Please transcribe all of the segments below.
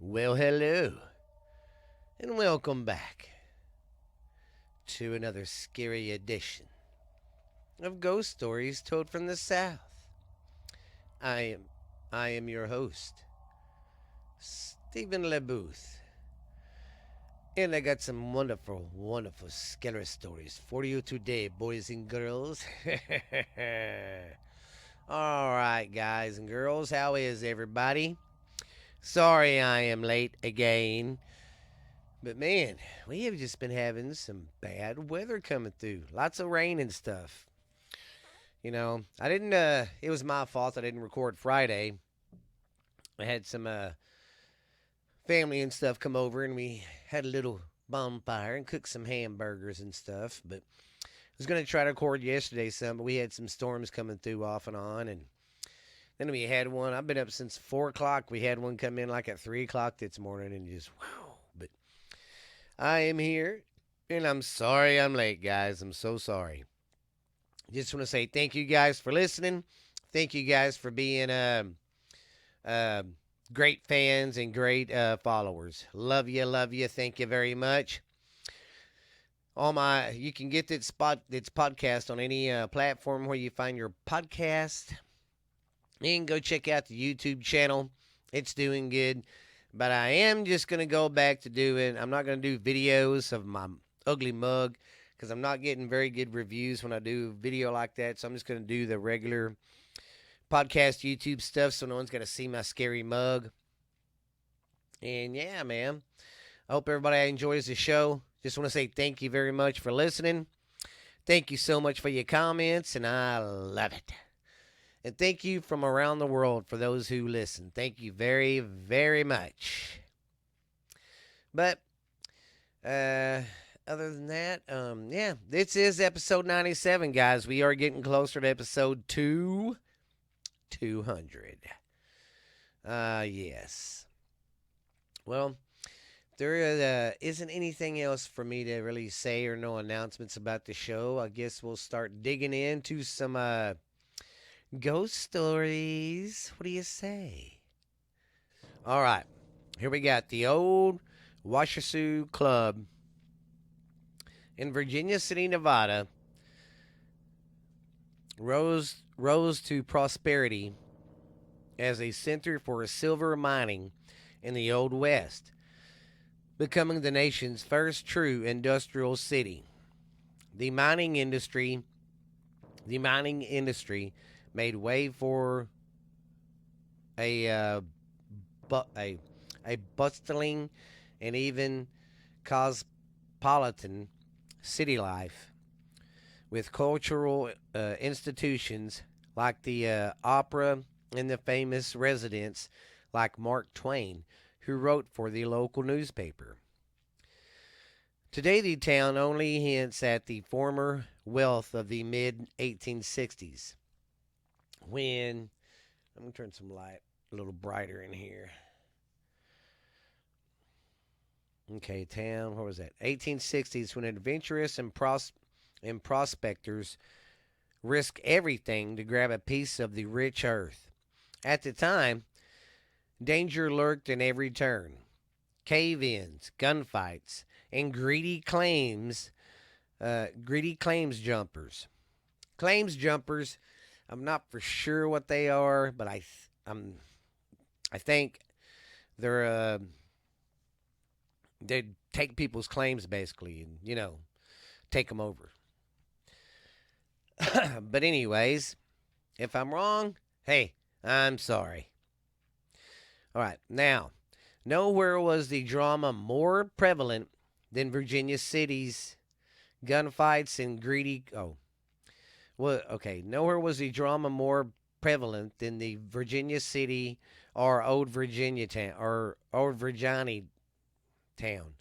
Well, hello, and welcome back to another scary edition of Ghost Stories Told from the South. I am, I am your host, Stephen LeBooth, and I got some wonderful, wonderful scary stories for you today, boys and girls. All right, guys and girls, how is everybody? Sorry I am late again. But man, we have just been having some bad weather coming through. Lots of rain and stuff. I didn't it was my fault I didn't record Friday. I had some family and stuff come over and we had a little bonfire and cooked some hamburgers and stuff, but I was going to try to record yesterday some, but we had some storms coming through off and on, and then we had one. I've been up since 4 o'clock. We had one come in like at 3 o'clock this morning and just, wow. But I am here, and I'm sorry I'm late, guys. I'm so sorry. Just want to say thank you guys for listening. Thank you guys for being uh, great fans and great followers. Love you, love you. Thank you very much. You can get this podcast on any platform where you find your podcast. And go check out the YouTube channel. It's doing good. But I am just going to go back to doing, I'm not going to do videos of my ugly mug because I'm not getting very good reviews when I do video like that. So I'm just going to do the regular podcast YouTube stuff so no one's going to see my scary mug. And yeah, man, I hope everybody enjoys the show. Just want to say thank you very much for listening. Thank you so much for your comments, and I love it. And thank you from around the world for those who listen. Thank you very, very much. But other than that, yeah, this is episode 97, guys. We are getting closer to episode 200. Yes. Well, there isn't anything else for me to really say or no announcements about the show. I guess we'll start digging into some ghost stories. What do you say? All right. Here we got the Old Washoe Club in Virginia City, Nevada. Rose to prosperity as a center for silver mining in the Old West, becoming the nation's first true industrial city. The mining industry made way for a bustling and even cosmopolitan city life with cultural institutions like the opera and the famous residents like Mark Twain, who wrote for the local newspaper. Today, the town only hints at the former wealth of the mid 1860s. When, I'm going to turn some light a little brighter in here. Okay, town, where was that? 1860s, when adventurous and prospectors risk everything to grab a piece of the rich earth. At the time, danger lurked in every turn. Cave-ins, gunfights, and greedy claims jumpers. Claims jumpers, I'm not for sure what they are, but I think they're they take people's claims basically and take them over. But anyways, if I'm wrong, hey, I'm sorry. All right, now, nowhere was the drama more prevalent than Virginia City's gunfights and greedy. Oh, well, okay. Nowhere was the drama more prevalent than the Virginia City or Old Virginia town or Old Virginia town.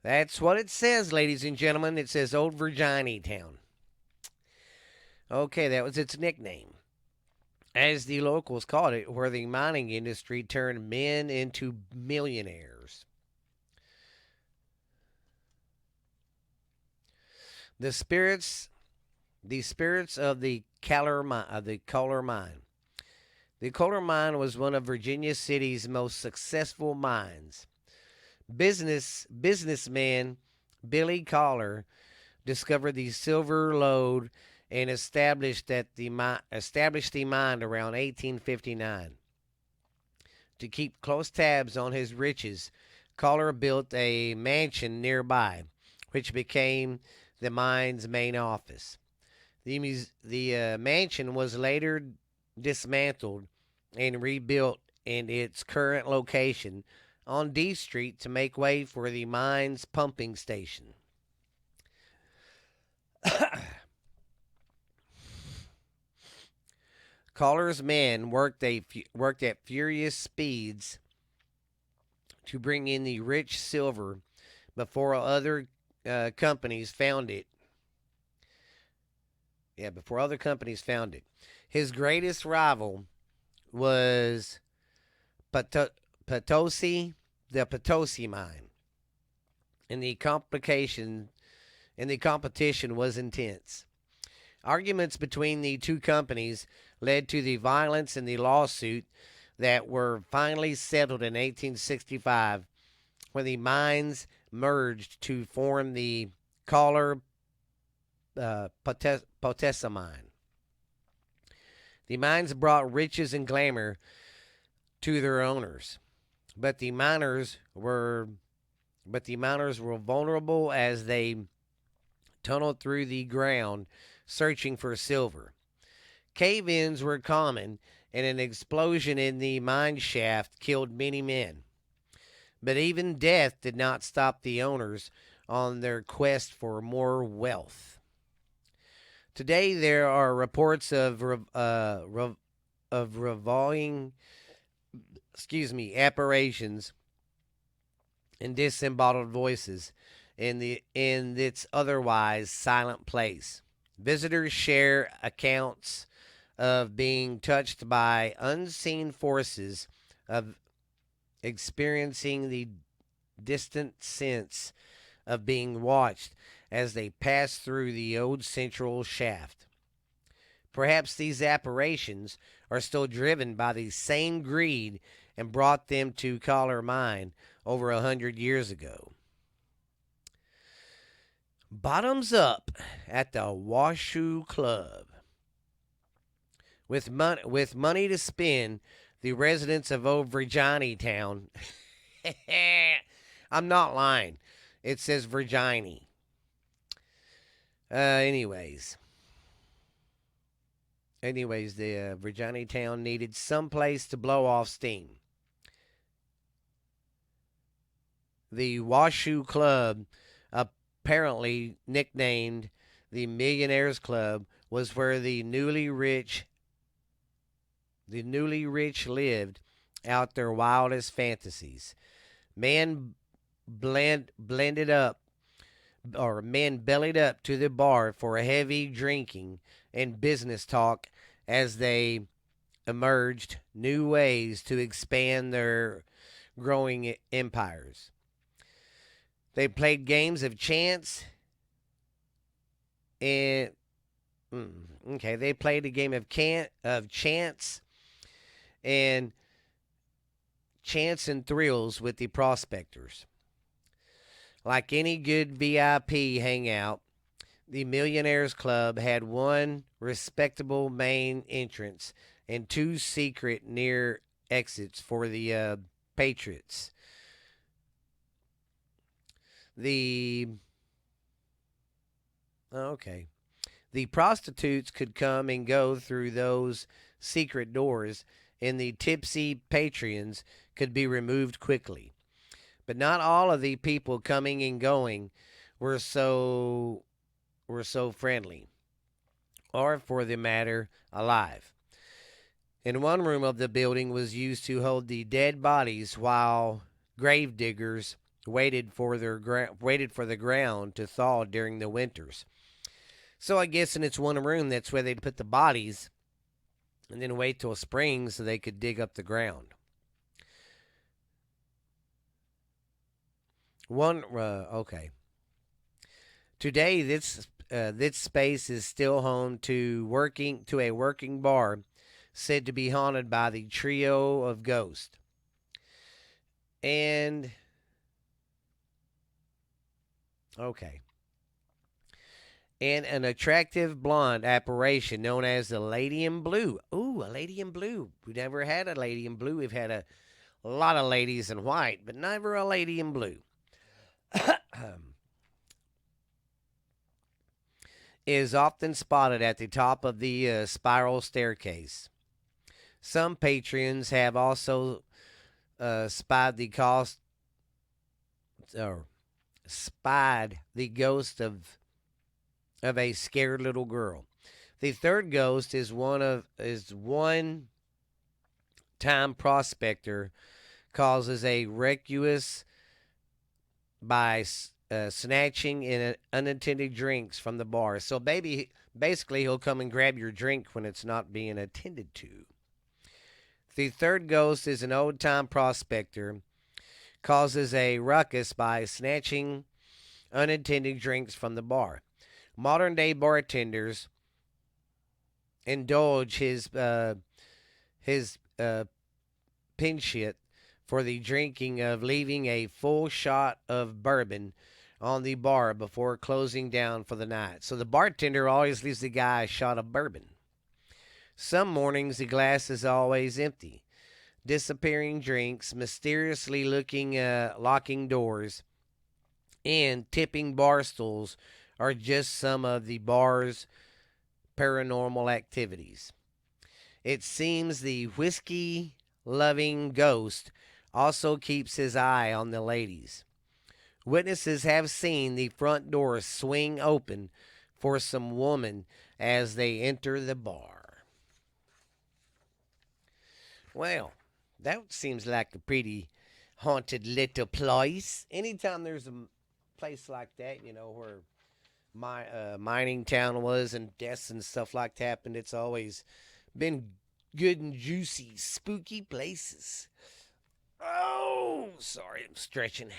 That's what it says, ladies and gentlemen. It says Old Virginia town. Okay, that was its nickname, as the locals called it, where the mining industry turned men into millionaires. The spirits of the Caller mine. The coal mine was one of Virginia City's most successful mines. Businessman Billy Collar discovered the silver lode and established the mine around 1859. To keep close tabs on his riches, Collar built a mansion nearby, which became the mine's main office. The mansion was later dismantled and rebuilt in its current location on D Street to make way for the mine's pumping station. Collar's men worked at furious speeds to bring in the rich silver before other companies found it. Yeah, before other companies found it. His greatest rival was Potosi, the Potosi mine, and the competition was intense. Arguments between the two companies led to the violence and the lawsuit that were finally settled in 1865 when the mines merged to form the Collar Potessa mine. The mines brought riches and glamour to their owners, but the miners were vulnerable as they tunneled through the ground searching for silver. Cave-ins were common, and an explosion in the mine shaft killed many men. But even death did not stop the owners on their quest for more wealth. Today, there are reports of revolving, apparitions and disembodied voices in its otherwise silent place. Visitors share accounts of being touched by unseen forces, of experiencing the distant sense of being watched as they pass through the old central shaft. Perhaps these apparitions are still driven by the same greed and brought them to Collar Mine over 100 years ago. Bottoms up at the Washoe Club. With money to spend, the residents of Old Virginia Town. I'm not lying. It says Virginia. Anyways, the Virginia Town needed some place to blow off steam. The Washoe Club, apparently nicknamed the Millionaires Club, was where the newly rich lived out their wildest fantasies. Men blended up, or men bellied up to the bar for a heavy drinking and business talk as they emerged new ways to expand their growing empires. They played games of chance and they played a game of chance and thrills with the prospectors. Like any good VIP hangout, the Millionaires Club had one respectable main entrance and two secret near exits for the patriots. The prostitutes could come and go through those secret doors, and the tipsy patrons could be removed quickly. But not all of the people coming and going were so friendly, or for the matter, alive. In one room of the building was used to hold the dead bodies while grave diggers waited for the ground to thaw during the winters. So I guess in its one room, that's where they'd put the bodies and then wait till spring so they could dig up the ground. Okay. Today, this space is still home to a working bar said to be haunted by the trio of ghosts. And, okay. And an attractive blonde apparition known as the Lady in Blue. Ooh, a Lady in Blue. We never had a Lady in Blue. We've had a lot of ladies in white, but never a Lady in Blue. Is often spotted at the top of the spiral staircase. Some patrons have also spied the cost or spied the ghost of a scared little girl. The third ghost is one time prospector causes a reckless by snatching in unattended drinks from the bar. So basically he'll come and grab your drink when it's not being attended to. The third ghost is an old time prospector causes a ruckus by snatching unattended drinks from the bar. Modern day bartenders indulge his penchant for the drinking of leaving a full shot of bourbon on the bar before closing down for the night. So the bartender always leaves the guy a shot of bourbon. Some mornings the glass is always empty. Disappearing drinks, mysteriously locking doors, and tipping bar stools are just some of the bar's paranormal activities. It seems the whiskey loving ghost also keeps his eye on the ladies. Witnesses have seen the front door swing open for some woman as they enter the bar. Well, that seems like a pretty haunted little place. Anytime there's a place like that, where my mining town was and deaths and stuff like that happened, it's always been good and juicy, spooky places. Oh, sorry, I'm stretching.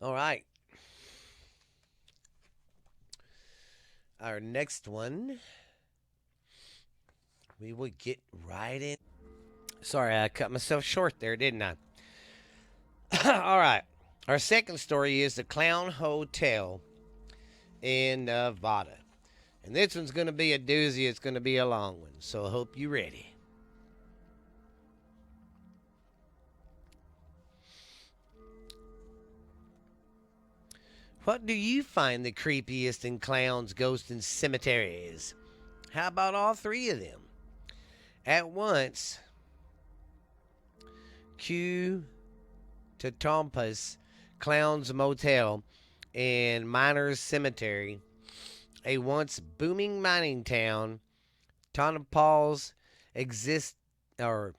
All right. Our next one, we will get right in. Sorry, I cut myself short there, didn't I? All right. Our second story is the Clown Hotel in Nevada. And this one's going to be a doozy. It's going to be a long one. So I hope you're ready. What do you find the creepiest in clowns, ghosts, and cemeteries? How about all three of them? At once, Q to Tompa's Clowns Motel and Miners Cemetery, a once booming mining town. Tonopah's exist or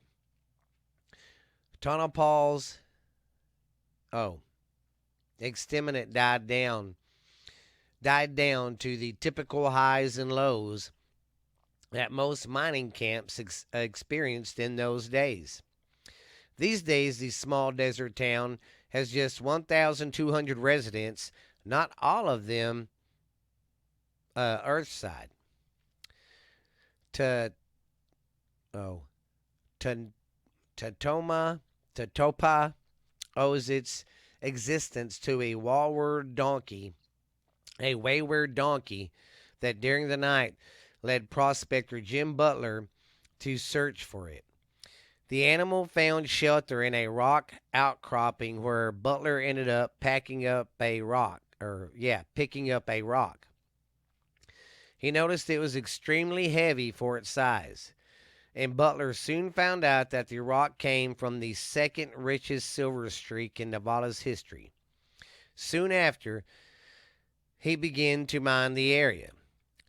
Tonopah's exterminate died down to the typical highs and lows that most mining camps experienced in those days. These days, the small desert town has just 1,200 residents, not all of them Earthside. To Tatopa owes its existence to a wayward donkey that during the night led prospector Jim Butler to search for it. The animal found shelter in a rock outcropping where Butler ended up picking up a rock. He noticed it was extremely heavy for its size, and Butler soon found out that the rock came from the second richest silver streak in Nevada's history. Soon after, he began to mine the area.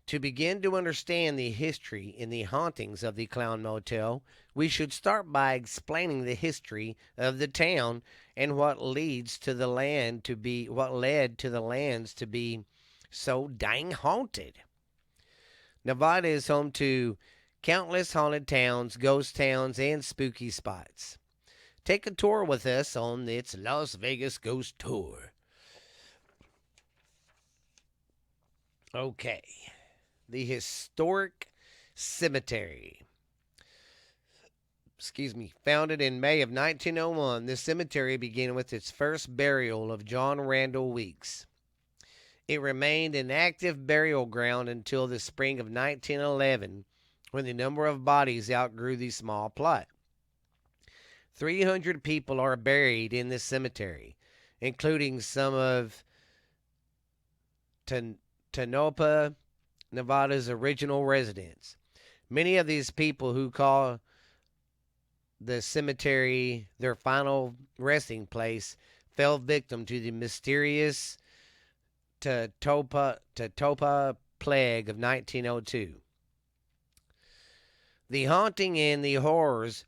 To begin to understand the history and the hauntings of the Clown Motel, we should start by explaining the history of the town and what led to the lands to be so dang haunted. Nevada is home to countless haunted towns, ghost towns, and spooky spots. Take a tour with us on its Las Vegas Ghost Tour. Okay. The historic cemetery. Excuse me. Founded in May of 1901, this cemetery began with its first burial of John Randall Weeks. It remained an active burial ground until the spring of 1911, when the number of bodies outgrew the small plot. 300 people are buried in this cemetery, including some of Tonopah, Nevada's original residents. Many of these people who call the cemetery their final resting place fell victim to the mysterious Tatopa plague of 1902. The haunting and the horrors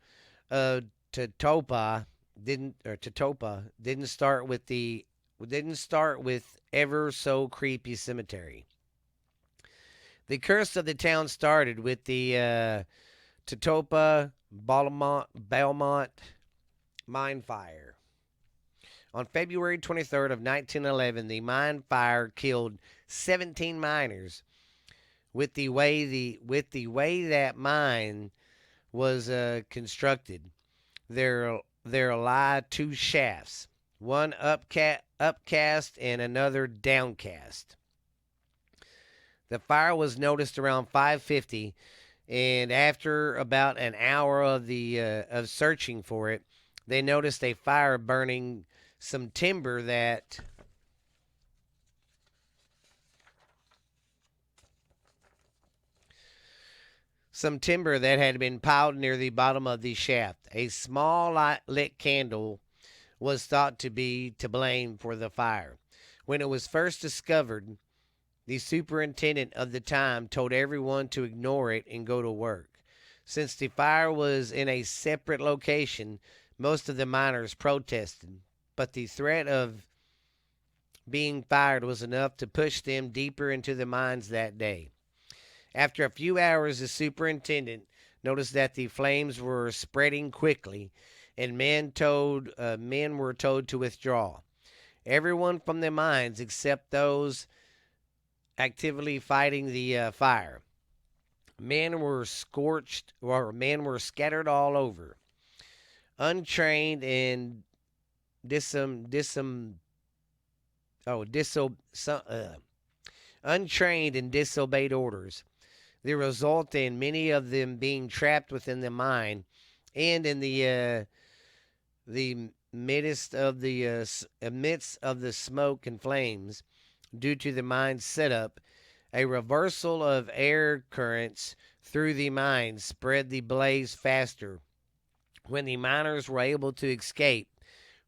of Tatopa didn't start with ever so creepy cemetery. The curse of the town started with the Tatopa Belmont mine fire. On February 23rd of 1911, the mine fire killed 17 miners. With the way that mine was constructed, there lie two shafts, one upcast and another downcast. The fire was noticed around 5:50, and after about an hour of searching for it, they noticed a fire burning some timber that had been piled near the bottom of the shaft. A small lit candle was thought to be to blame for the fire. When it was first discovered, the superintendent of the time told everyone to ignore it and go to work. Since the fire was in a separate location, most of the miners protested, but the threat of being fired was enough to push them deeper into the mines that day. After a few hours, the superintendent noticed that the flames were spreading quickly, and men were told to withdraw. Everyone from the mines, except those actively fighting the fire. Men were scattered all over. Untrained and disum disum oh diso untrained and disobeyed orders. The result in many of them being trapped within the mine and in the midst of the smoke and flames due to the mine's setup. A reversal of air currents through the mine spread the blaze faster. When the miners were able to escape,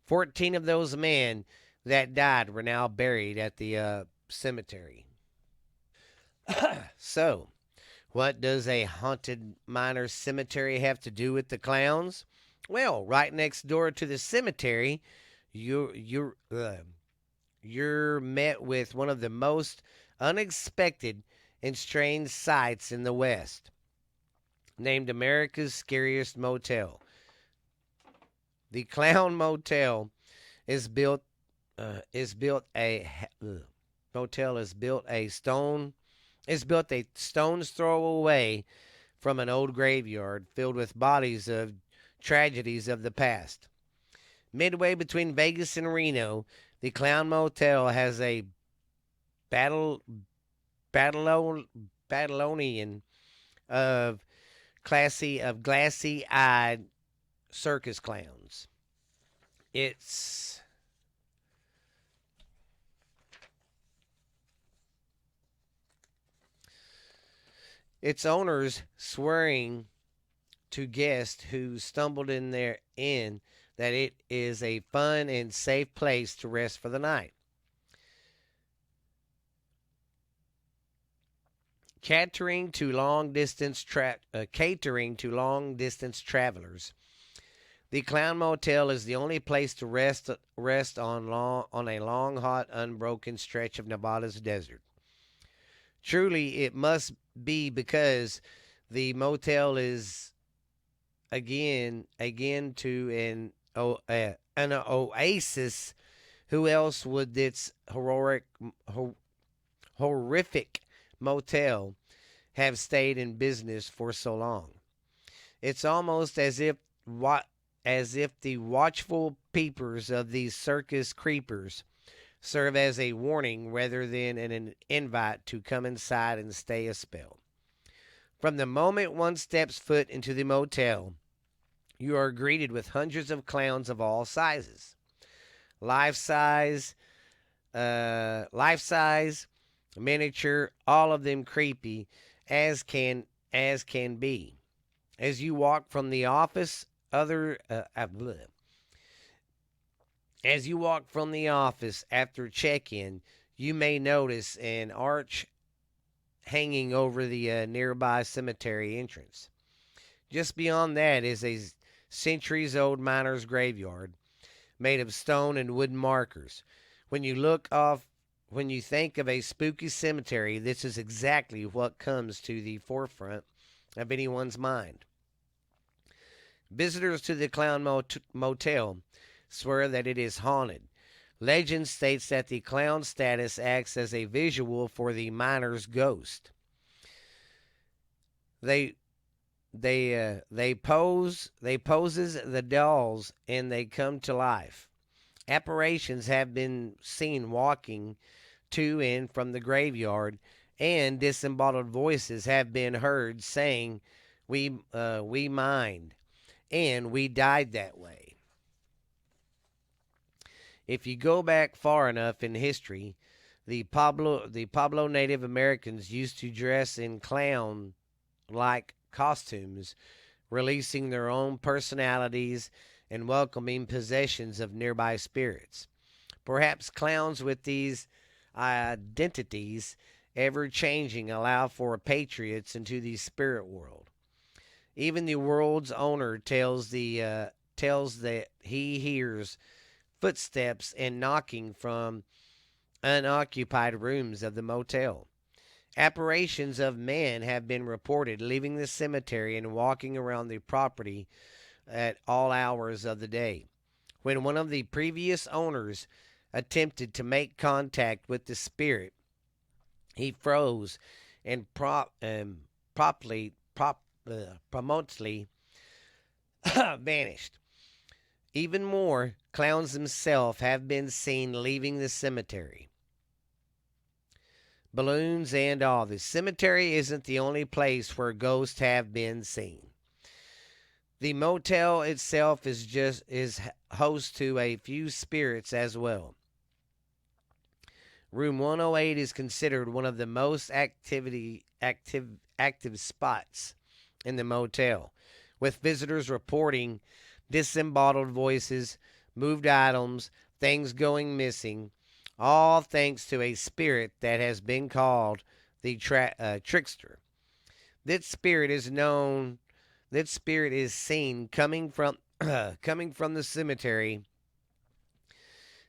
14 of those men that died were now buried at the cemetery. So, what does a haunted miners cemetery have to do with the clowns? Well, right next door to the cemetery, you're met with one of the most unexpected and strange sights in the West, named America's Scariest Motel. The Clown Motel is built is built a motel is built a stone's throw away from an old graveyard filled with bodies of tragedies of the past. Midway between Vegas and Reno, the Clown Motel has a battle Babylonian of glassy-eyed circus clowns. Its its owners swearing to guests who stumbled in that it is a fun and safe place to rest for the night. Catering to long distance travelers. The Clown Motel is the only place to rest on a long, hot, unbroken stretch of Nevada's desert. Truly, it must be because the motel is again to an oasis. Who else would its horrific motel have stayed in business for so long. It's almost as if the watchful peepers of these circus creepers serve as a warning rather than an invite to come inside and stay a spell. From the moment one steps foot into the motel, you are greeted with hundreds of clowns of all sizes, life size, life size, miniature, all of them creepy as can be. As you walk from the office, as you walk from the office after check-in, you may notice an arch hanging over the nearby cemetery entrance. Just beyond that is a centuries-old miner's graveyard made of stone and wooden markers. When you think of a spooky cemetery, this is exactly what comes to the forefront of anyone's mind. Visitors to the Clown Motel swear that it is haunted. Legend states that the clown status acts as a visual for the miner's ghost. They poses the dolls and they come to life. Apparitions have been seen walking to and from the graveyard, and disembodied voices have been heard saying, "We mind, and we died that way." If you go back far enough in history, the Pablo Native Americans used to dress in clown-like costumes, releasing their own personalities and welcoming possessions of nearby spirits. Perhaps clowns with these identities ever changing allow for patriots into the spirit world. Even the world's owner tells that he hears footsteps and knocking from unoccupied rooms of the motel. Apparitions of men have been reported leaving the cemetery and walking around the property at all hours of the day. When one of the previous owners attempted to make contact with the spirit, he froze and promptly vanished. Even more, clowns themselves have been seen leaving the cemetery. Balloons and all. The cemetery isn't the only place where ghosts have been seen. The motel itself is host to a few spirits as well. Room 108 is considered one of the most active spots in the motel, with visitors reporting disembodied voices, moved items, things going missing, all thanks to a spirit that has been called the trickster. This spirit is known. This spirit is seen coming from coming from the cemetery,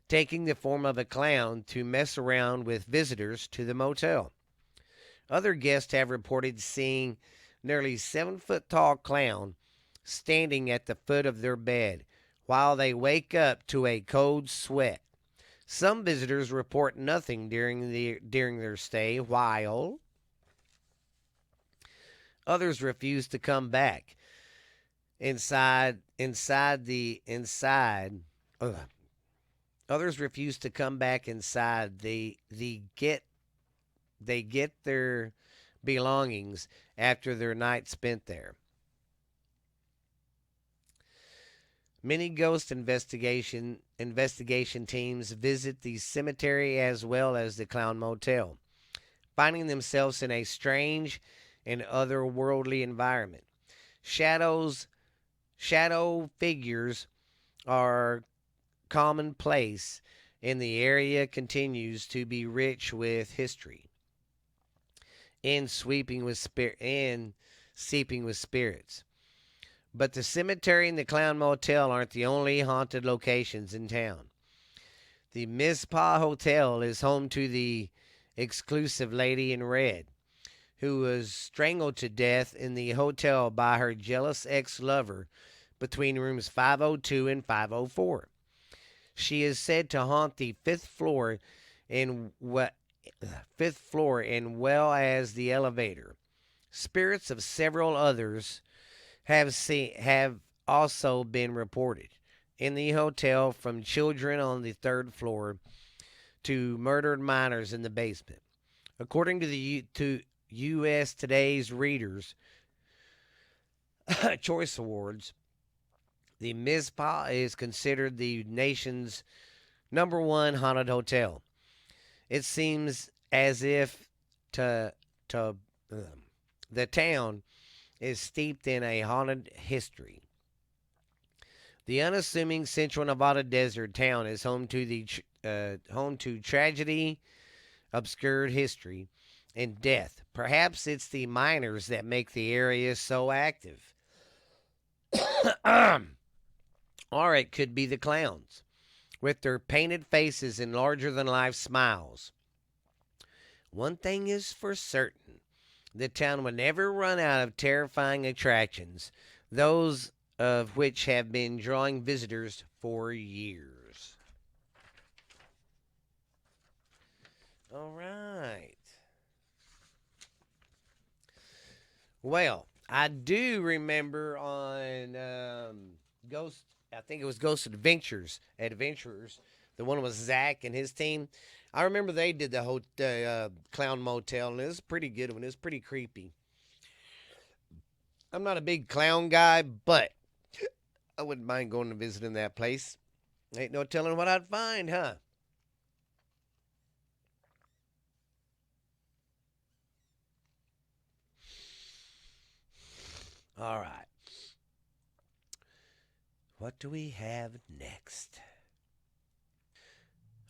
taking the form of a clown to mess around with visitors to the motel. Other guests have reported seeing nearly 7-foot tall clown standing at the foot of their bed while they wake up to a cold sweat. Some visitors report nothing during their stay, while others refuse to come back inside. Others refuse to come back inside. They get their belongings after their night spent there. Many ghost investigation teams visit the cemetery as well as the Clown Motel, finding themselves in a strange and otherworldly environment. Shadow figures are commonplace, and the area continues to be rich with history and seeping with spirits. But the cemetery and the Clown Motel aren't the only haunted locations in town. The Mizpah Hotel is home to the exclusive Lady in Red, who was strangled to death in the hotel by her jealous ex-lover between rooms 502 and 504. She is said to haunt the fifth floor in fifth floor and well as the elevator. Spirits of several others have also been reported in the hotel, from children on the third floor to murdered miners in the basement. According to U.S. Today's Readers Choice Awards, the Mizpah is considered the nation's number one haunted hotel. It seems as if to to the town is steeped in a haunted history. The unassuming Central Nevada desert town is home to tragedy, obscured history, and death. Perhaps it's the miners that make the area so active. Or it could be the clowns, with their painted faces and larger than life smiles. One thing is for certain: the town will never run out of terrifying attractions, those of which have been drawing visitors for years. All right. Well, I do remember on Ghost, I think it was Ghost Adventurers. The one with Zach and his team. I remember they did the whole Clown Motel, and it was a pretty good one. It was pretty creepy. I'm not a big clown guy, but I wouldn't mind going and visiting that place. Ain't no telling what I'd find, huh? All right. What do we have next?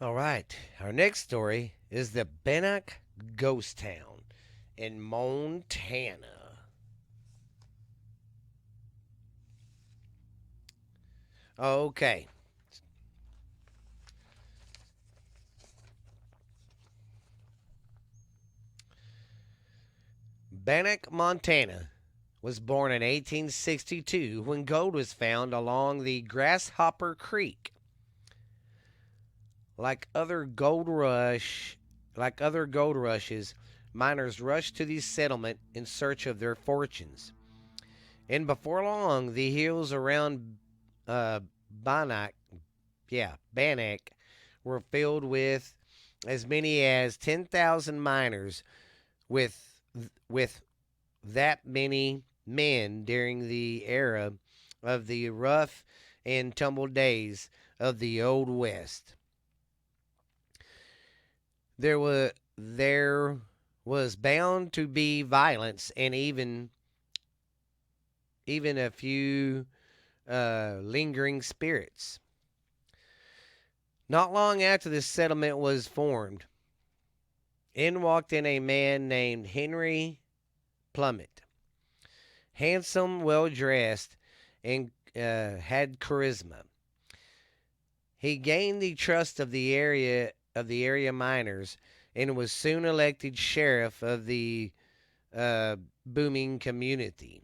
All right. Our next story is the Banack Ghost Town in Montana. Okay. Banack, Montana was born in 1862 when gold was found along the Grasshopper Creek. Like other gold rush, like other gold rushes, miners rushed to the settlement in search of their fortunes. And before long, the hills around uh, Bannock, Bannock, were filled with as many as 10,000 miners. With with that many men during the era of the rough and tumble days of the Old West. There was bound to be violence and even a few lingering spirits. Not long after the settlement was formed, in walked in a man named Henry Plummet, handsome, well dressed, and had charisma. He gained the trust of the area miners and was soon elected sheriff of the booming community.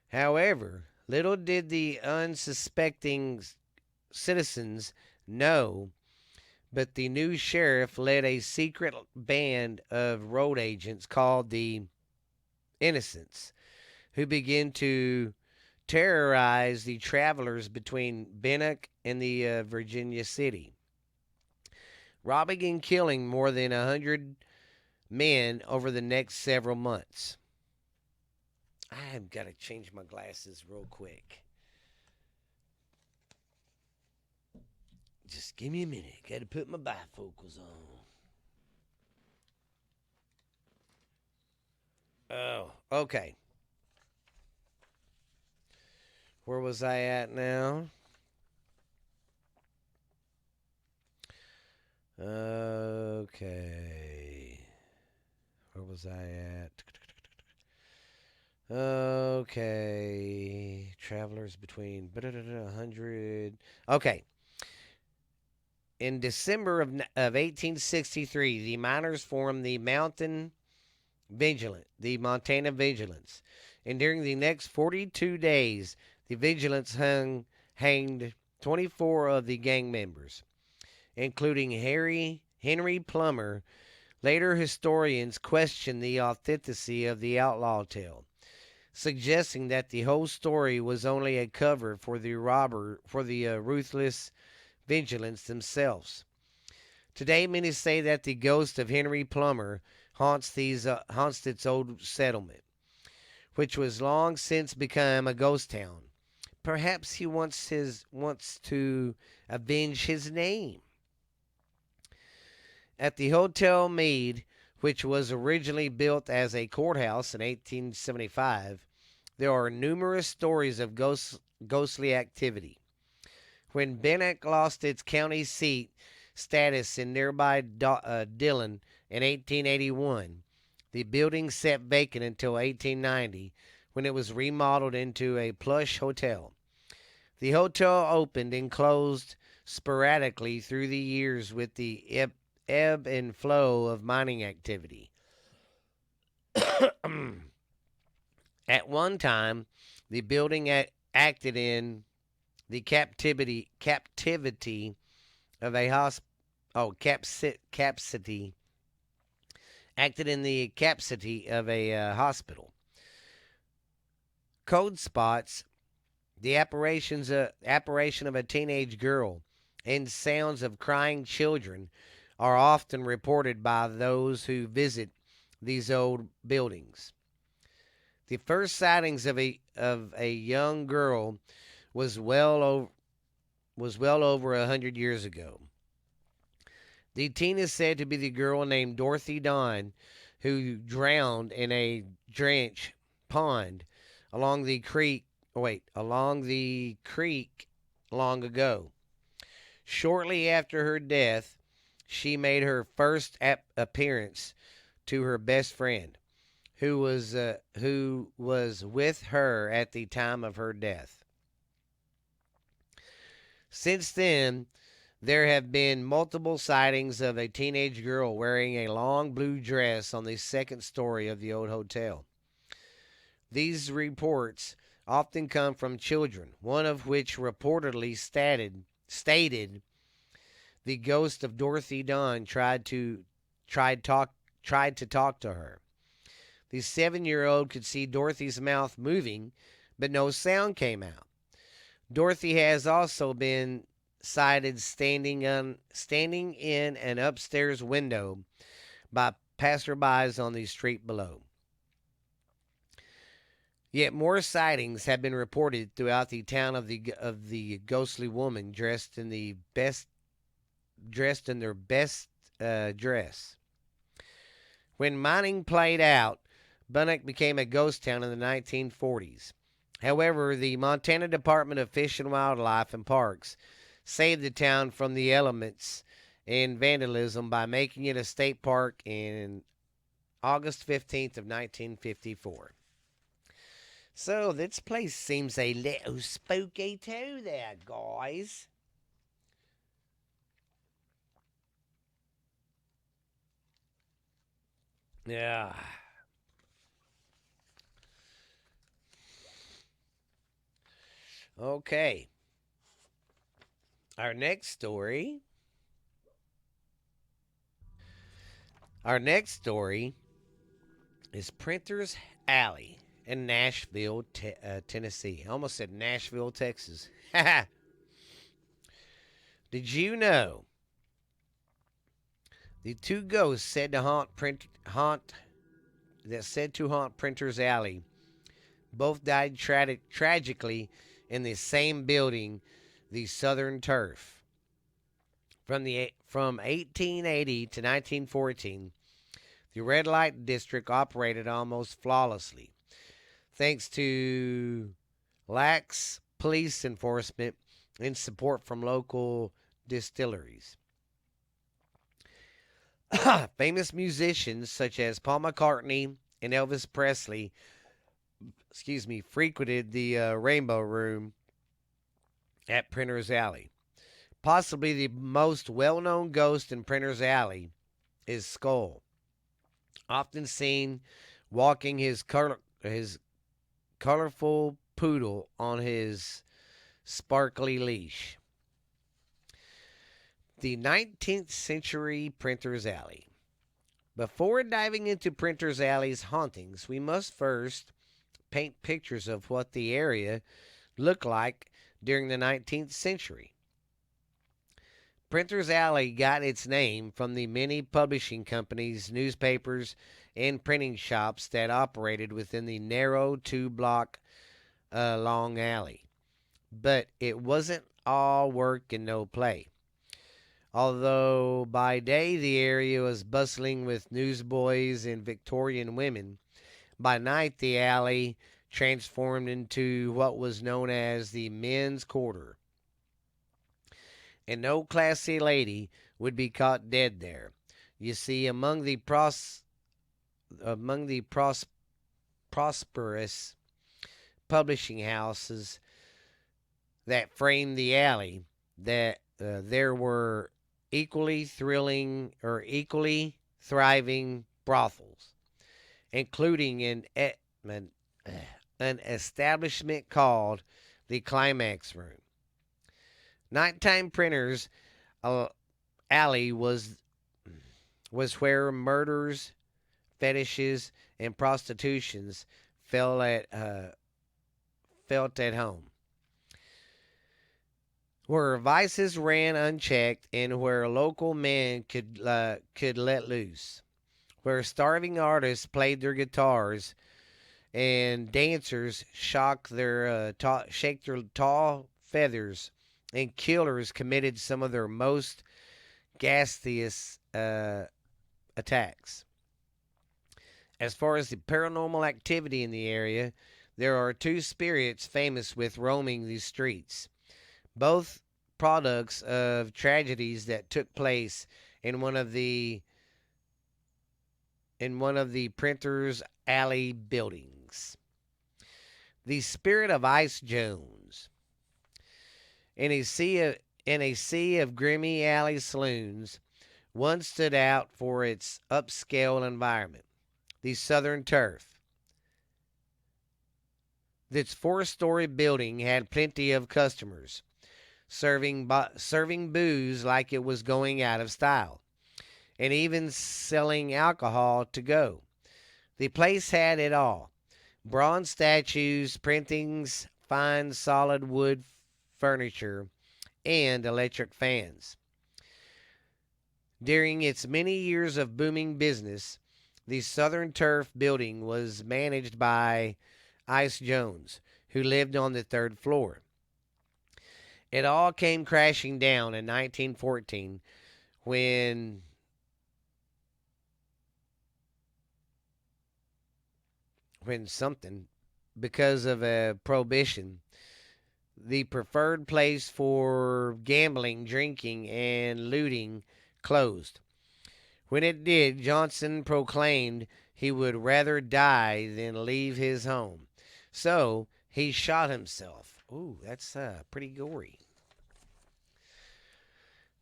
However, little did the unsuspecting citizens know, but the new sheriff led a secret band of road agents called the Innocents, who began to terrorize the travelers between Bannock and the Virginia city, robbing and killing more than 100 men over the next several months. I've got to change my glasses real quick. Just give me a minute. Got to put my bifocals on. Oh, okay. Where was I at now? Okay. Where was I at? Okay. Travelers between 100. Okay. In December of 1863, the miners formed the Montana Vigilance. And during the next 42 days, the Vigilance hanged 24 of the gang members, including Henry Plummer. Later historians questioned the authenticity of the outlaw tale, suggesting that the whole story was only a cover for the ruthless vigilance themselves. Today, many say that the ghost of Henry Plummer haunts its old settlement, which was long since become a ghost town. Perhaps he wants to avenge his name. At the Hotel Meade, which was originally built as a courthouse in 1875, there are numerous stories of ghostly activity. When Banack lost its county seat status in nearby Dillon in 1881, the building sat vacant until 1890, when it was remodeled into a plush hotel. The hotel opened and closed sporadically through the years with the ebb and flow of mining activity. At one time, the building acted in the captivity of a capacity acted in the capacity of a hospital. Code spots, the apparition of a teenage girl, and sounds of crying children are often reported by those who visit these old buildings. The first sightings of a young girl was well over 100 years ago. The teen is said to be the girl named Dorothy Dawn, who drowned in a drainage pond along the creek. Along the creek long ago. Shortly after her death, she made her first appearance to her best friend, who was with her at the time of her death. Since then, there have been multiple sightings of a teenage girl wearing a long blue dress on the second story of the old hotel. These reports often come from children, one of which reportedly stated the ghost of Dorothy Dawn tried to talk to her. The 7-year-old could see Dorothy's mouth moving, but no sound came out. Dorothy has also been sighted standing in an upstairs window by passerbys on the street below. Yet more sightings have been reported throughout the town of the ghostly woman dressed in their best dress. When mining played out, Banack became a ghost town in the 1940s. However, the Montana Department of Fish and Wildlife and Parks saved the town from the elements and vandalism by making it a state park in August 15th of 1954. So this place seems a little spooky too there, guys. Yeah. Okay. Our next story. Our next story is Printer's Alley in Nashville, Tennessee. I almost said Nashville, Texas. Did you know the two ghosts said to haunt Printer's Alley both died tragically in the same building, the Southern Turf. From 1880 to 1914, the red light district operated almost flawlessly, thanks to lax police enforcement and support from local distilleries. Famous musicians such as Paul McCartney and Elvis Presley, frequented the Rainbow Room at Printer's Alley. Possibly the most well-known ghost in Printer's Alley is Skull, often seen walking his colorful poodle on his sparkly leash. The 19th century Printer's Alley. Before diving into Printer's Alley's hauntings, we must first paint pictures of what the area looked like during the 19th century. Printer's Alley got its name from the many publishing companies, newspapers, and printing shops that operated within the narrow two-block long alley. But it wasn't all work and no play. Although by day the area was bustling with newsboys and Victorian women, by night the alley transformed into what was known as the men's quarter, and no classy lady would be caught dead there. You see, among the prosperous publishing houses that framed the alley, that there were equally thriving brothels, including an establishment called the Climax Room. Nighttime Printers Alley was where murders, fetishes, and prostitutions felt at home, where vices ran unchecked, and where local men could let loose, where starving artists played their guitars and dancers shake their tall feathers, and killers committed some of their most ghastliest attacks. As far as the paranormal activity in the area, there are two spirits famous with roaming these streets, both products of tragedies that took place in one of the Printers Alley buildings. The spirit of Ice Jones. In a sea of grimy alley saloons, one stood out for its upscale environment, the Southern Turf. This four-story building had plenty of customers, serving booze like it was going out of style, and even selling alcohol to go. The place had it all: bronze statues, printings, fine solid wood furniture, and electric fans. During its many years of booming business, the Southern Turf building was managed by Ice Jones, who lived on the third floor. It all came crashing down in 1914 when something, because of a prohibition, the preferred place for gambling, drinking, and looting closed. When it did, Johnson proclaimed he would rather die than leave his home. So he shot himself. Ooh, that's pretty gory.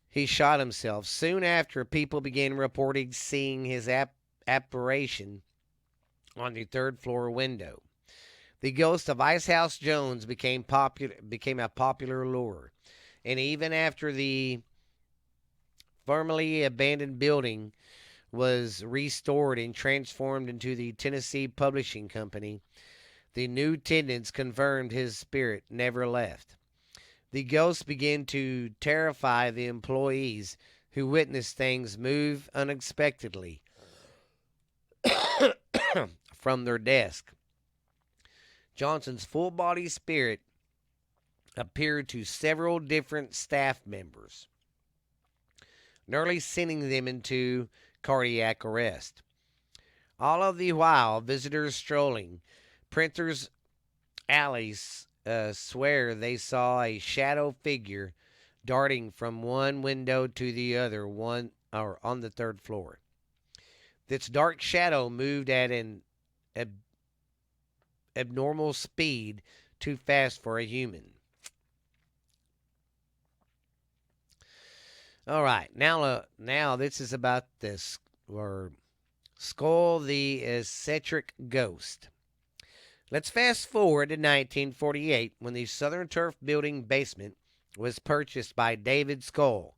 He shot himself. Soon after, people began reporting seeing his apparition on the third floor window. The ghost of Icehouse Jones became a popular lure, and even after the formerly abandoned building was restored and transformed into the Tennessee Publishing Company, the new tenants confirmed his spirit never left. The ghost began to terrify the employees, who witnessed things move unexpectedly from their desk. Johnson's full body spirit appeared to several different staff members, nearly sending them into cardiac arrest. All of the while, visitors strolling Printers Alleys swear they saw a shadow figure darting from one window to the other, on the third floor. This dark shadow moved at an abnormal speed, too fast for a human. All right, now this is about this, or Skull the Eccentric Ghost. Let's fast forward to 1948, when the Southern Turf building basement was purchased by David Skull,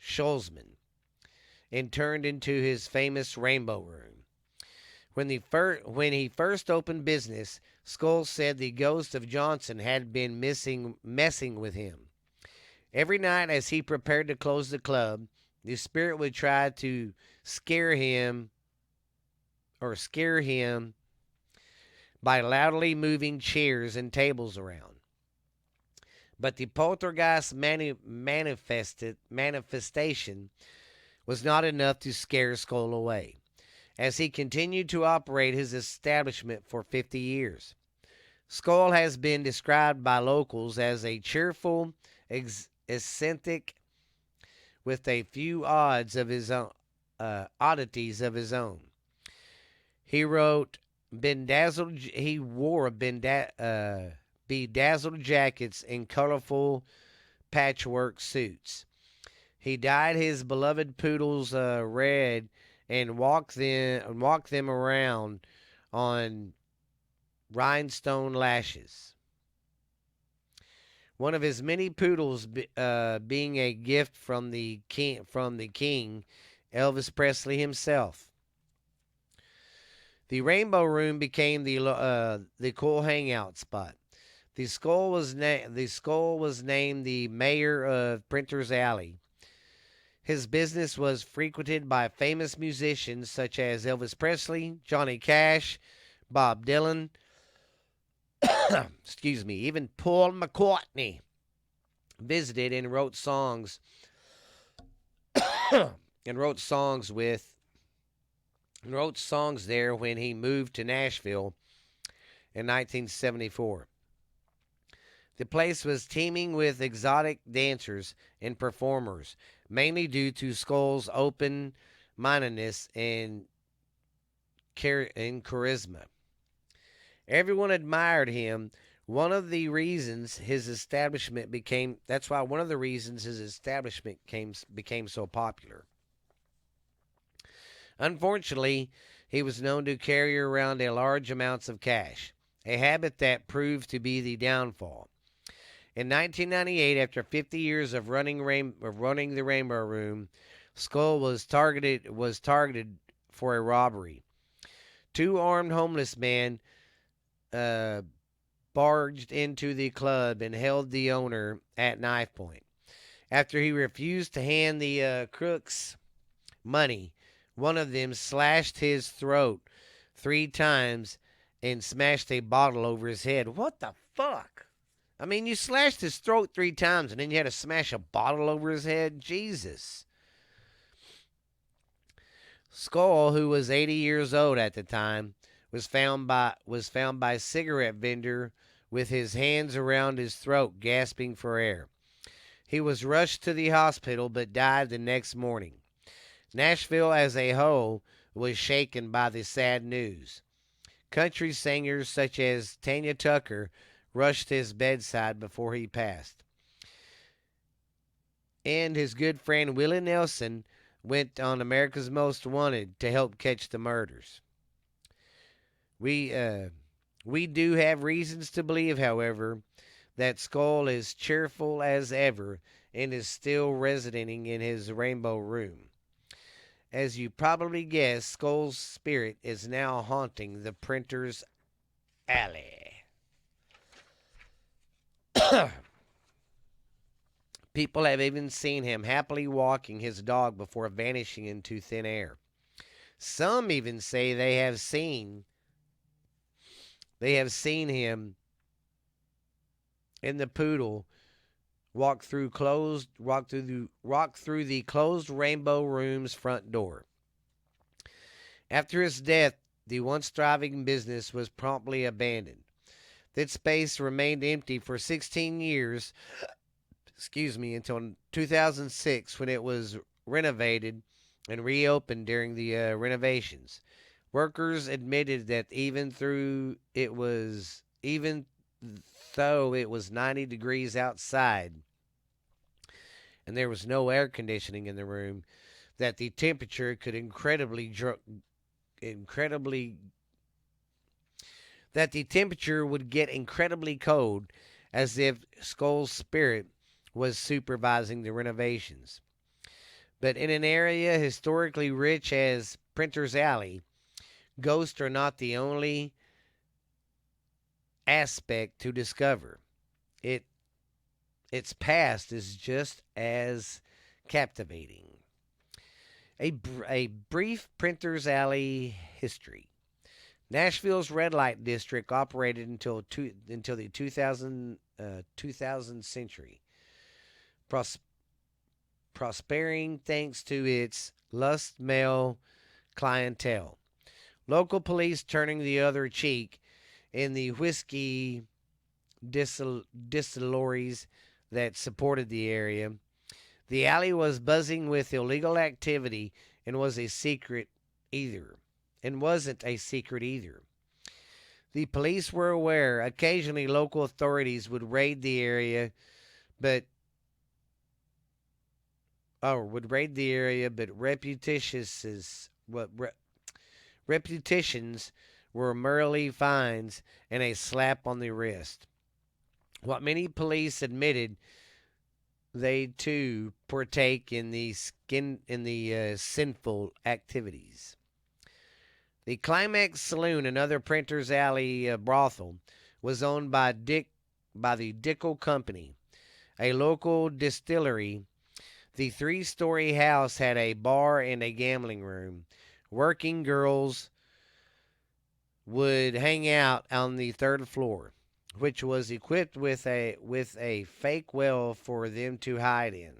Schulzman and turned into his famous Rainbow Room. When he first opened business, Skull said the ghost of Johnson had been messing with him. Every night as he prepared to close the club, the spirit would try to scare him scare him by loudly moving chairs and tables around. But the poltergeist manifestation was not enough to scare Skull away, as he continued to operate his establishment for 50 years. Skull has been described by locals as a cheerful, eccentric with a few oddities of his own. He wrote he wore bedazzled jackets and colorful patchwork suits. He dyed his beloved poodles red and walked them around on rhinestone lashes. One of his many poodles being a gift from the king, Elvis Presley himself. The Rainbow Room became the cool hangout spot. The Skull was named the mayor of Printer's Alley. His business was frequented by famous musicians such as Elvis Presley, Johnny Cash, Bob Dylan, excuse me, even Paul McCartney visited and wrote songs there when he moved to Nashville in 1974. The place was teeming with exotic dancers and performers, mainly due to Skull's open-mindedness and charisma. Everyone admired him. One of the reasons his establishment became so popular. Unfortunately, he was known to carry around large amounts of cash, a habit that proved to be the downfall. In 1998, after 50 years of running the Rainbow Room, Skull was targeted for a robbery. Two armed homeless men barged into the club and held the owner at knife point. After he refused to hand the crooks money, one of them slashed his throat 3 times and smashed a bottle over his head. What the fuck? I mean, you slashed his throat 3 times and then you had to smash a bottle over his head? Jesus. Skull, who was 80 years old at the time, was found by a cigarette vendor with his hands around his throat, gasping for air. He was rushed to the hospital but died the next morning. Nashville as a whole was shaken by the sad news. Country singers such as Tanya Tucker rushed his bedside before he passed. And his good friend Willie Nelson went on America's Most Wanted to help catch the murders. We do have reasons to believe, however, that Skull is cheerful as ever and is still residing in his Rainbow Room. As you probably guessed, Skull's spirit is now haunting the Printer's Alley. People have even seen him happily walking his dog before vanishing into thin air. Some even say they have seen him in the poodle walk through the closed Rainbow Room's front door. After his death, the once thriving business was promptly abandoned. That space remained empty for 16 years, until 2006 when it was renovated and reopened during the renovations. Workers admitted that even though it was 90 degrees outside and there was no air conditioning in the room, that the temperature could that the temperature would get incredibly cold, as if Skull's spirit was supervising the renovations. But in an area historically rich as Printer's Alley, ghosts are not the only aspect to discover. It its past is just as captivating. A brief Printer's Alley history. Nashville's red light district operated until the 2000 century, pros- prospering thanks to its lust male clientele. Local police turning the other cheek in the whiskey distilleries that supported the area. The alley was buzzing with illegal activity and was a secret either. And wasn't a secret either. The police were aware. Occasionally, local authorities would raid the area, but reputations were merely fines and a slap on the wrist. What many police admitted, they too partake in the sinful activities. The Climax Saloon, another Printer's Alley brothel, was owned by the Dickel Company, a local distillery. The three-story house had a bar and a gambling room. Working girls would hang out on the third floor, which was equipped with a fake well for them to hide in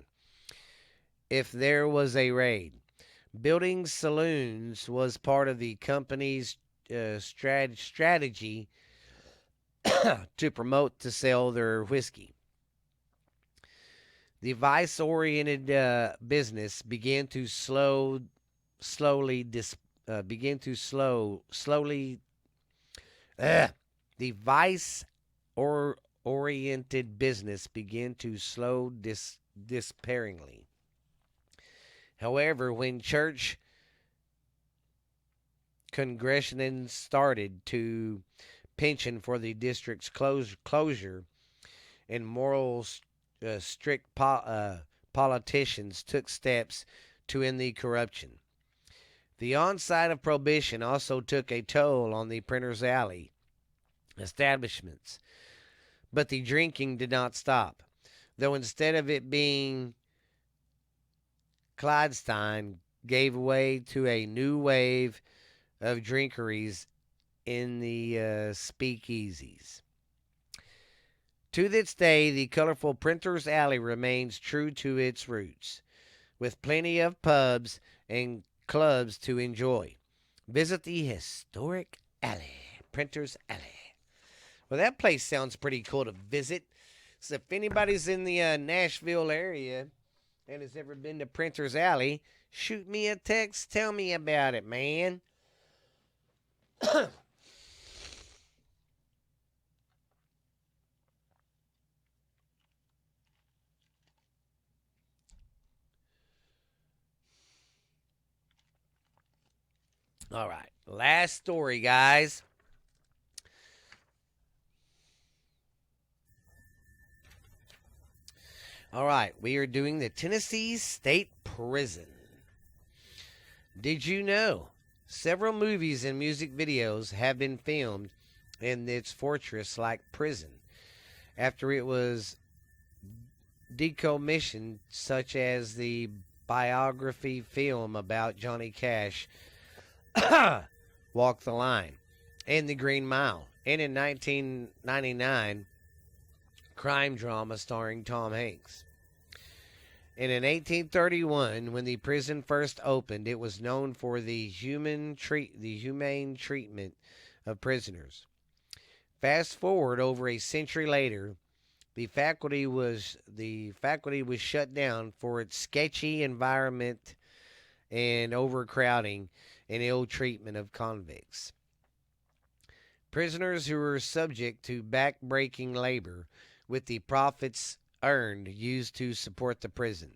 if there was a raid. Building saloons was part of the company's strategy to promote to sell their whiskey. The vice-oriented business began to slowly begin to slowly the vice or oriented business began to slow despairingly. However, when church congregations started to pension for the district's closure and strict politicians took steps to end the corruption. The onset of prohibition also took a toll on the Printer's Alley establishments, but the drinking did not stop, though instead of it being Clydesdale gave way to a new wave of drinkeries in the speakeasies. To this day, the colorful Printer's Alley remains true to its roots, with plenty of pubs and clubs to enjoy. Visit the historic alley, Printer's Alley. Well, that place sounds pretty cool to visit. So if anybody's in the Nashville area and has ever been to Printer's Alley, shoot me a text. Tell me about it, man. All right. Last story, guys. All right. We are doing the Tennessee State Prison. Did you know several movies and music videos have been filmed in its fortress like prison after it was decommissioned, such as the biography film about Johnny Cash, Walk the Line, and The Green Mile, and in 1999, crime drama starring Tom Hanks. And in 1831, when the prison first opened, it was known for the humane treatment of prisoners. Fast forward over a century later, the faculty was shut down for its sketchy environment and overcrowding and ill treatment of convicts. Prisoners who were subject to back-breaking labor, with the profits earned used to support the prison.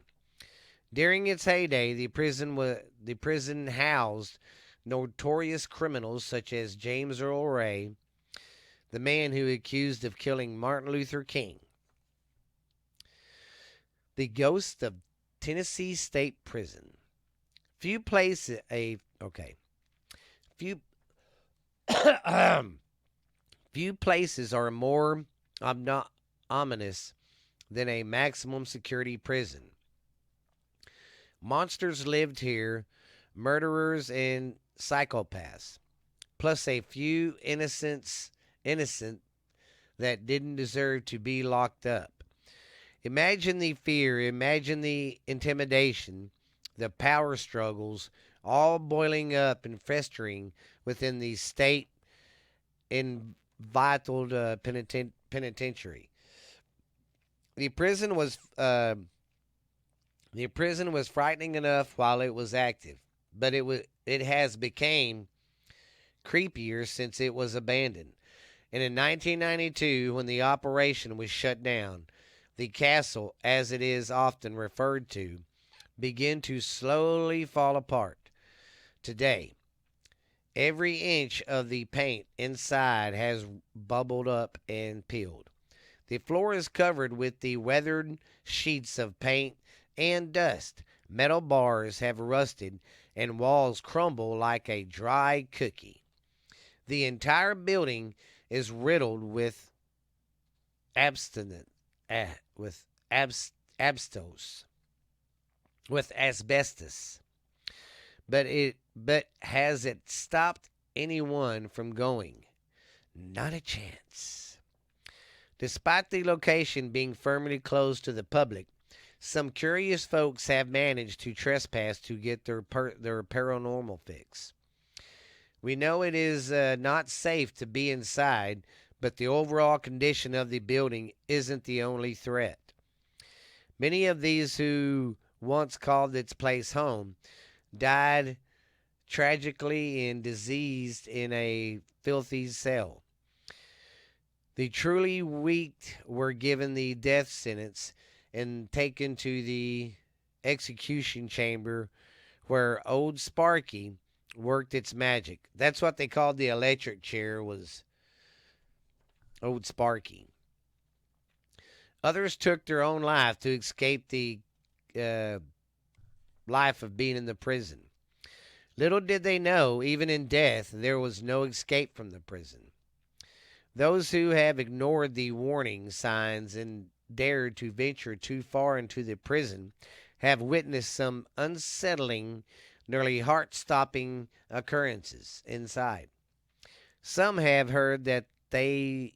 During its heyday, the prison housed notorious criminals such as James Earl Ray, the man who accused of killing Martin Luther King. The ghost of Tennessee State Prison. Few places a okay. Few few places are more ominous than a maximum security prison. Monsters lived here, murderers and psychopaths, plus a few innocent that didn't deserve to be locked up. Imagine the fear, imagine the intimidation, the power struggles, all boiling up and festering within the state entitled penitentiary. The prison was the prison was frightening enough while it was active, but it has become creepier since it was abandoned. And in 1992, when the operation was shut down, the castle, as it is often referred to, began to slowly fall apart. Today, every inch of the paint inside has bubbled up and peeled. The floor is covered with the weathered sheets of paint and dust. Metal bars have rusted and walls crumble like a dry cookie. The entire building is riddled with abstinent with abstos with asbestos. But has it stopped anyone from going? Not a chance. Despite the location being firmly closed to the public, some curious folks have managed to trespass to get their paranormal fix. We know it is not safe to be inside, but the overall condition of the building isn't the only threat. Many of these who once called its place home died tragically and diseased in a filthy cell. The truly weak were given the death sentence and taken to the execution chamber where old Sparky worked its magic. That's what they called the electric chair, was old Sparky. Others took their own life to escape the life of being in the prison. Little did they know, even in death, there was no escape from the prison. Those who have ignored the warning signs and dared to venture too far into the prison have witnessed some unsettling, nearly heart-stopping occurrences inside. Some have heard that they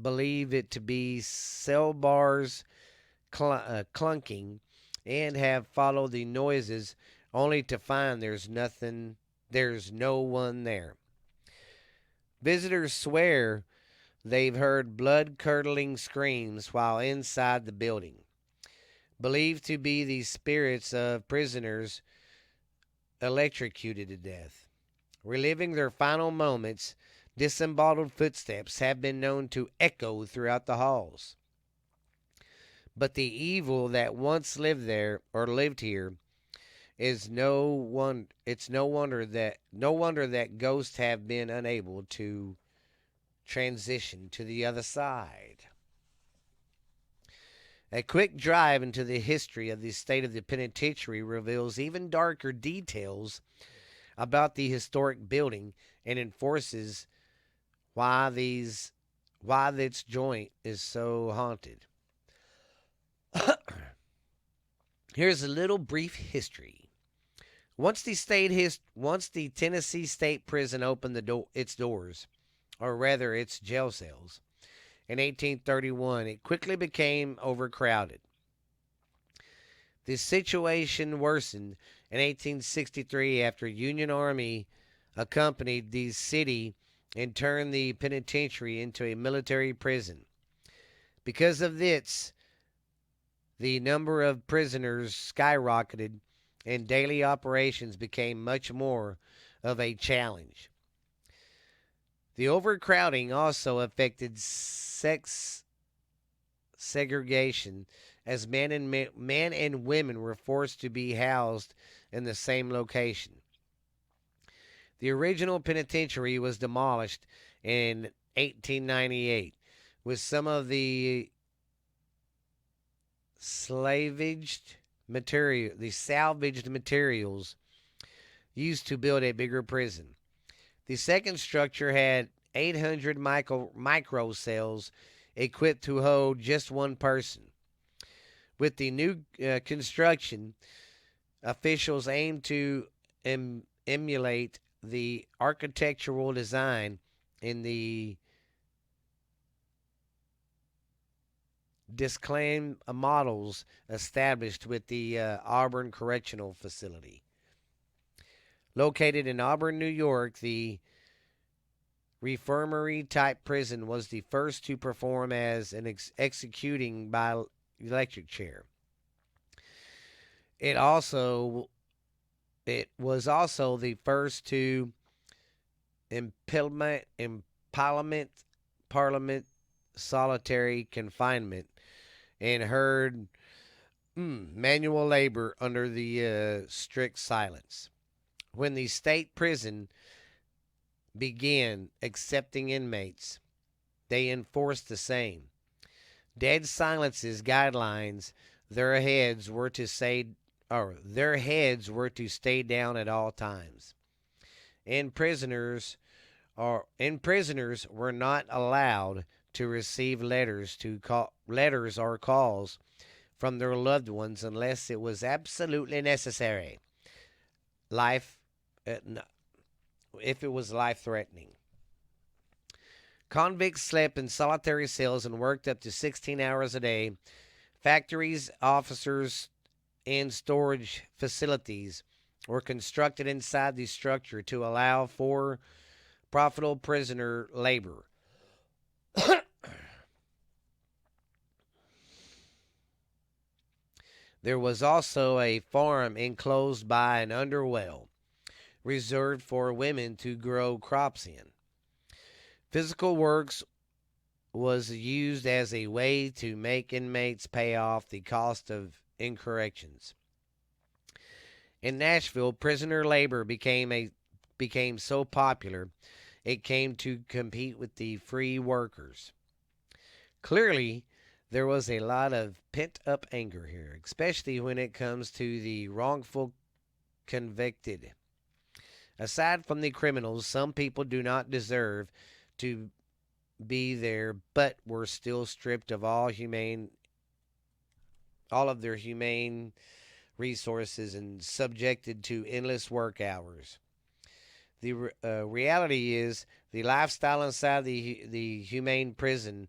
believe it to be cell bars clunking and have followed the noises only to find there's no one there. Visitors swear they've heard blood-curdling screams while inside the building, believed to be the spirits of prisoners electrocuted to death. Reliving their final moments, disembodied footsteps have been known to echo throughout the halls. But the evil that once lived here is no wonder that ghosts have been unable to transition to the other side. A quick drive into the history of the state of the penitentiary reveals even darker details about the historic building and enforces why its joint is so haunted. Here's a little brief history. Once the Tennessee State Prison opened its doors, or rather its jail cells, in 1831, it quickly became overcrowded. The situation worsened in 1863 after Union Army accompanied the city and turned the penitentiary into a military prison. Because of this, the number of prisoners skyrocketed and daily operations became much more of a challenge. The overcrowding also affected sex segregation, as men and women were forced to be housed in the same location. The original penitentiary was demolished in 1898, with some of the salvaged the salvaged materials used to build a bigger prison. The second structure had 800 micro cells equipped to hold just one person. With the new construction, officials aim to emulate the architectural design in the disclaimed models established with the Auburn Correctional Facility. Located in Auburn, New York, the reformatory type prison was the first to perform as an executing by electric chair. It was also the first to implement parliament solitary confinement and heard manual labor under the strict silence. When the state prison began accepting inmates, they enforced the same. Dead silence's guidelines, their heads were to stay down at all times. And prisoners were not allowed to receive letters or calls from their loved ones unless it was absolutely necessary. If it was life threatening. Convicts slept in solitary cells and worked up to 16 hours a day. Factories, officers, and storage facilities were constructed inside the structure to allow for profitable prisoner labor. There was also a farm enclosed by an underwell, reserved for women to grow crops in. Physical works was used as a way to make inmates pay off the cost of incorrections. In Nashville, prisoner labor became so popular it came to compete with the free workers. Clearly, there was a lot of pent-up anger here, especially when it comes to the wrongful convicted. Aside from the criminals, some people do not deserve to be there, but were still stripped of all of their humane resources and subjected to endless work hours. The reality is, the lifestyle inside the humane prison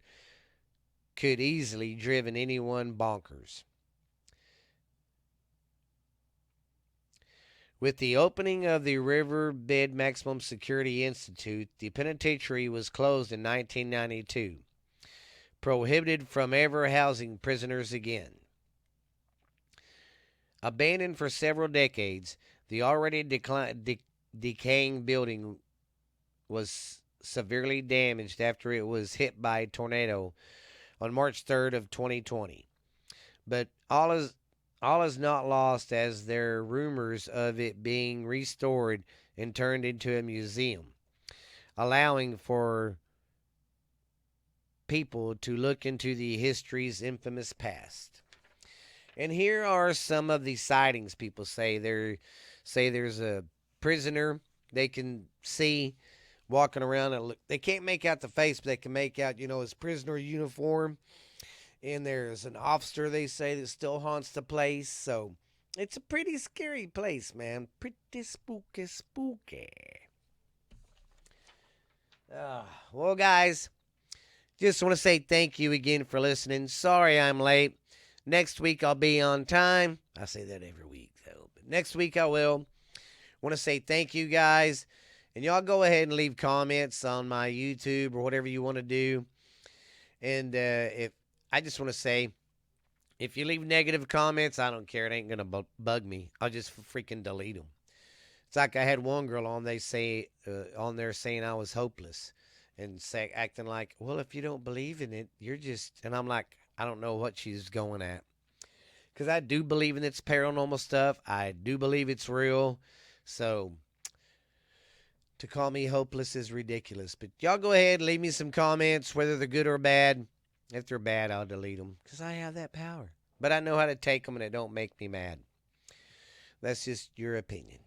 could easily driven anyone bonkers. With the opening of the Riverbed Maximum Security Institute, the penitentiary was closed in 1992, prohibited from ever housing prisoners again. Abandoned for several decades, the already decaying building was severely damaged after it was hit by a tornado on March 3rd of 2020. But all is not lost, as there are rumors of it being restored and turned into a museum, allowing for people to look into the history's infamous past. And here are some of the sightings people say. There's a prisoner they can see walking around and look. They can't make out the face, but they can make out, his prisoner uniform. And there's an officer, they say, that still haunts the place. So it's a pretty scary place, man. Pretty spooky. Well, guys, just want to say thank you again for listening. Sorry I'm late. Next week I'll be on time. I say that every week, though. But next week I will. Want to say thank you, guys. And y'all go ahead and leave comments on my YouTube or whatever you want to do. And I just want to say, if you leave negative comments, I don't care. It ain't going to bug me. I'll just freaking delete them. It's like I had one girl on there saying I was hopeless and acting like, well, if you don't believe in it, you're just... And I'm like, I don't know what she's going at. Because I do believe in its paranormal stuff. I do believe it's real. So to call me hopeless is ridiculous. But y'all go ahead, leave me some comments, whether they're good or bad. If they're bad, I'll delete them, because I have that power. but I know how to take them and it don't make me mad. That's just your opinion.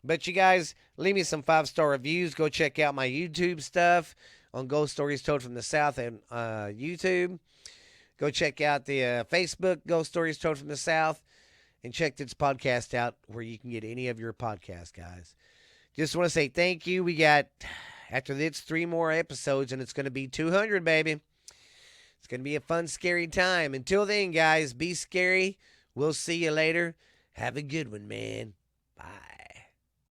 But you guys, leave me some 5-star reviews. Go check out my YouTube stuff on Ghost Stories Told from the South and YouTube. Go check out the Facebook Ghost Stories Told from the South and check this podcast out where you can get any of your podcasts, guys. Just want to say thank you. We got, after this, 3 more episodes and it's going to be 200, baby. It's going to be a fun, scary time. Until then, guys, be scary. We'll see you later. Have a good one, man. Bye.